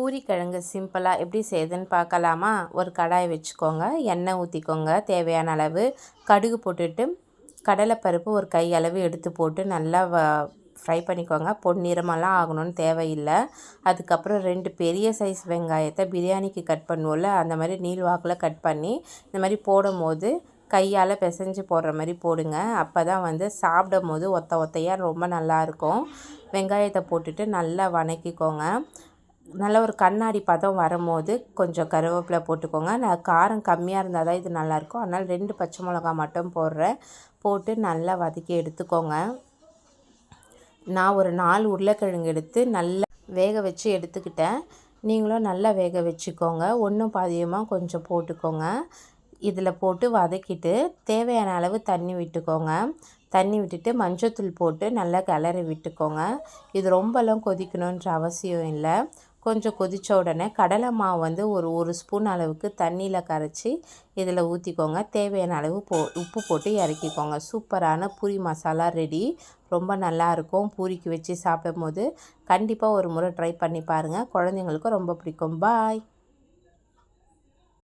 பூரி கிழங்கு சிம்பிளாக எப்படி செய்யுதுன்னு பார்க்கலாமா? ஒரு கடாய் வச்சுக்கோங்க, எண்ணெய் ஊற்றிக்கோங்க, தேவையான அளவு கடுகு போட்டுட்டு கடலைப்பருப்பு ஒரு கை அளவு எடுத்து போட்டு நல்லா ஃப்ரை பண்ணிக்கோங்க. பொன்னிறமெல்லாம் ஆகணும்னு தேவையில்லை. அதுக்கப்புறம் 2 பெரிய சைஸ் வெங்காயத்தை பிரியாணிக்கு கட் பண்ணுவோம்ல, அந்த மாதிரி நீள் வாக்கில் கட் பண்ணி இந்த மாதிரி போடும் போது கையால் பிசைஞ்சு போடுற மாதிரி போடுங்க. அப்போ தான் வந்து சாப்பிடும் போது ஒத்தையாக ரொம்ப நல்லாயிருக்கும். வெங்காயத்தை போட்டுட்டு நல்லா வதக்கிக்கோங்க. நல்ல ஒரு கண்ணாடி பதம் வரும்போது கொஞ்சம் கருவேப்பிலை போட்டுக்கோங்க. நான் காரம் கம்மியாக இருந்தால் தான் இது நல்லாயிருக்கும். அதனால் 2 பச்சை மிளகா மட்டும் போடுறேன். போட்டு நல்லா வதக்கி எடுத்துக்கோங்க. நான் ஒரு 4 உருளைக்கிழங்கு எடுத்து நல்லா வேக வச்சு எடுத்துக்கிட்டேன். நீங்களும் நல்லா வேக வச்சுக்கோங்க. ஒன்றும் பாதியமாக கொஞ்சம் போட்டுக்கோங்க. இதில் போட்டு வதக்கிட்டு தேவையான அளவு தண்ணி விட்டுக்கோங்க. தண்ணி விட்டுட்டு மஞ்சத்தூள் போட்டு நல்லா கிளறி விட்டுக்கோங்க. இது ரொம்பலாம் கொதிக்கணுன்ற அவசியம் இல்லை. கொஞ்சம் கொதித்த உடனே கடலை மாவு வந்து ஒரு ஸ்பூன் அளவுக்கு தண்ணியில் கரைச்சி இதில் ஊற்றிக்கோங்க. தேவையான அளவு உப்பு போட்டு இறக்கிக்கோங்க. சூப்பரான பூரி மசாலா ரெடி. ரொம்ப நல்லாயிருக்கும். பூரிக்கு வச்சு சாப்பிடும் போது கண்டிப்பாக ஒரு முறை ட்ரை பண்ணி பாருங்கள். குழந்தைங்களுக்கும் ரொம்ப பிடிக்கும். பாய்.